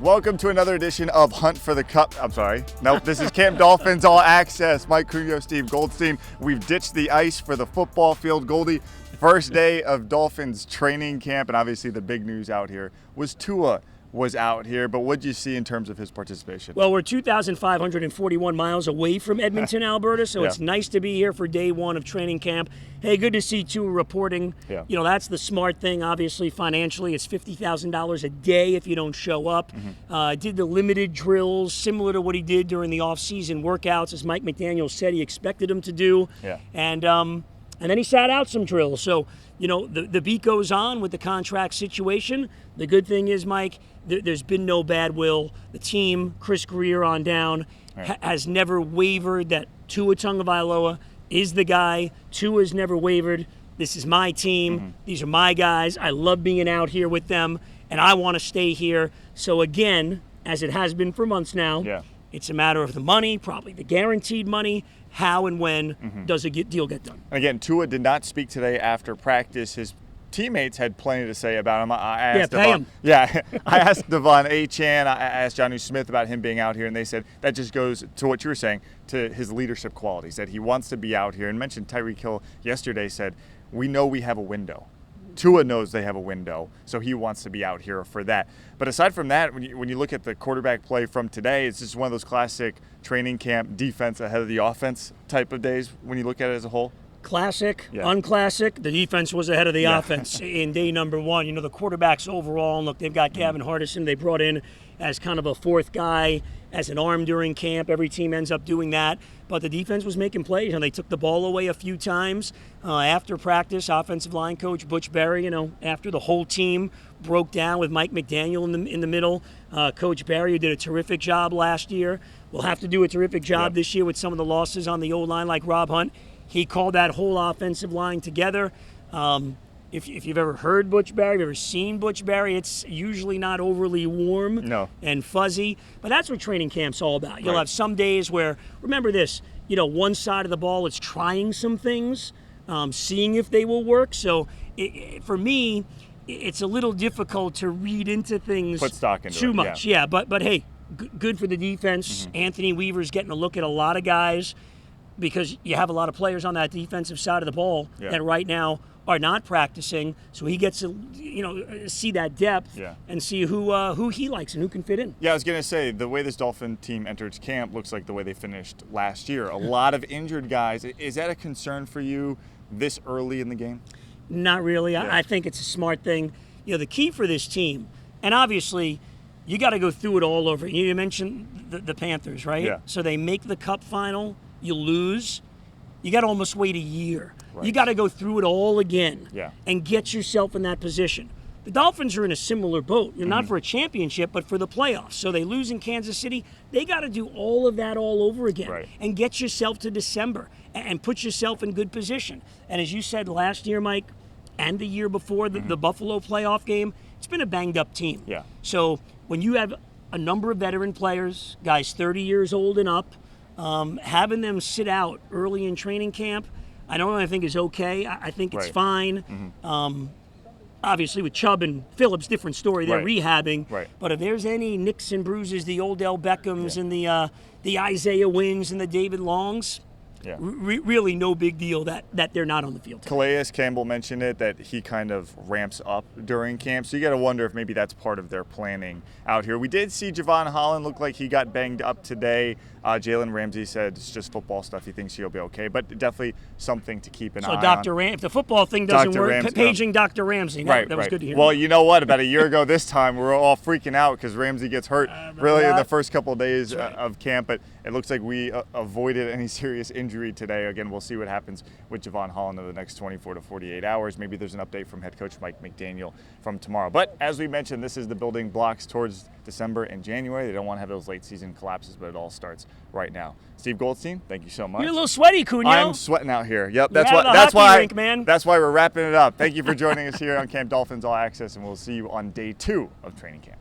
Welcome to another edition of Hunt for the Cup. I'm sorry. Nope, this is Camp Dolphins All Access. Mike Cunio, Steve Goldstein. We've ditched the ice for the football field. Goldie, first day of Dolphins training camp, and obviously the big news out here was Tua was out here, but what did you see in terms of his participation? Well, we're 2,541 miles away from Edmonton, Alberta, so It's nice to be here for day one of training camp. Hey, good to see Tua reporting. Yeah. You know, that's the smart thing, obviously, financially. It's $50,000 a day if you don't show up. Did the limited drills, similar to what he did during the off-season workouts, as Mike McDaniel said he expected him to do. Yeah. And then he sat out some drills. So, you know, the beat goes on with the contract situation. The good thing is, Mike, there's been no bad will. The team, Chris Greer on down, has never wavered that Tua Tagovailoa is the guy. Tua's never wavered. This is my team. These are my guys. I love being out here with them, and I want to stay here. So again, as it has been for months now, it's a matter of the money, probably the guaranteed money. How and when does a deal get done? Again, Tua did not speak today after practice. His teammates had plenty to say about him. I asked pay him. Yeah, I asked Devon Achane, I asked Jonnu Smith about him being out here, and they said that just goes to what you were saying, to his leadership qualities, that he wants to be out here. And mentioned Tyreek Hill yesterday said, we know we have a window. Tua knows they have a window, so he wants to be out here for that. But aside from that, when you look at the quarterback play from today, it's just one of those classic training camp defense ahead of the offense type of days when you look at it as a whole. Classic, unclassic. The defense was ahead of the offense in day number one. You know, the quarterbacks overall, and look, they've got Gavin Hardison they brought in as kind of a fourth guy, as an arm during camp. Every team ends up doing that. But the defense was making plays, and they took the ball away a few times. After practice, offensive line coach Butch Barry, you know, after the whole team broke down with Mike McDaniel in the middle, Coach Barry, who did a terrific job last year, will have to do a terrific job this year with some of the losses on the O-line like Rob Hunt. He called that whole offensive line together. If you've ever heard Butch Barry, if you've ever seen Butch Barry, it's usually not overly warm and fuzzy. But that's what training camp's all about. You'll have some days where, remember this, you know, one side of the ball is trying some things, seeing if they will work. So for me, it's a little difficult to read into things Put stock into too it, much. Yeah, but hey, good for the defense. Anthony Weaver's getting a look at a lot of guys, because you have a lot of players on that defensive side of the ball that right now are not practicing, so he gets to, you know, see that depth and see who he likes and who can fit in. Yeah, I was going to say, the way this Dolphin team entered camp looks like the way they finished last year. A lot of injured guys. Is that a concern for you this early in the game? Not really. I think it's a smart thing. You know, the key for this team, and obviously you got to go through it all over. You mentioned the Panthers, right? Yeah. So they make the Cup final. You lose, you got to almost wait a year. Right. You got to go through it all again and get yourself in that position. The Dolphins are in a similar boat. You're not for a championship, but for the playoffs. So they lose in Kansas City. They got to do all of that all over again and get yourself to December and put yourself in good position. And as you said last year, Mike, and the year before, the Buffalo playoff game, it's been a banged-up team. Yeah. So when you have a number of veteran players, guys 30 years old and up, having them sit out early in training camp, I think is okay. I think it's fine. Obviously, with Chubb and Phillips, different story. They're rehabbing. Right. But if there's any nicks and bruises, the Odell Beckhams and the Isaiah Wynns and the David Longs, really no big deal that they're not on the field. Calais Campbell mentioned it, that he kind of ramps up during camp. So you got to wonder if maybe that's part of their planning out here. We did see Javon Holland look like he got banged up today. Jalen Ramsey said it's just football stuff. He thinks he'll be okay, but definitely something to keep an eye on. So Dr. If the football thing doesn't work, paging Dr. Ramsey. That was good to hear. Well, you know what? About a year ago this time, we were all freaking out because Ramsey gets hurt really in the first couple of days of camp, but it looks like we avoided any serious injury today. Again, we'll see what happens with Javon Holland over the next 24 to 48 hours. Maybe there's an update from head coach Mike McDaniel from tomorrow. But as we mentioned, this is the building blocks towards December and January. They don't want to have those late season collapses, but it all starts right now. Steve Goldstein, thank you so much. You're a little sweaty, Cunio. I'm sweating out here. Yep, That's why we're wrapping it up. Thank you for joining us here on Camp Dolphins All Access, and we'll see you on day 2 of training camp.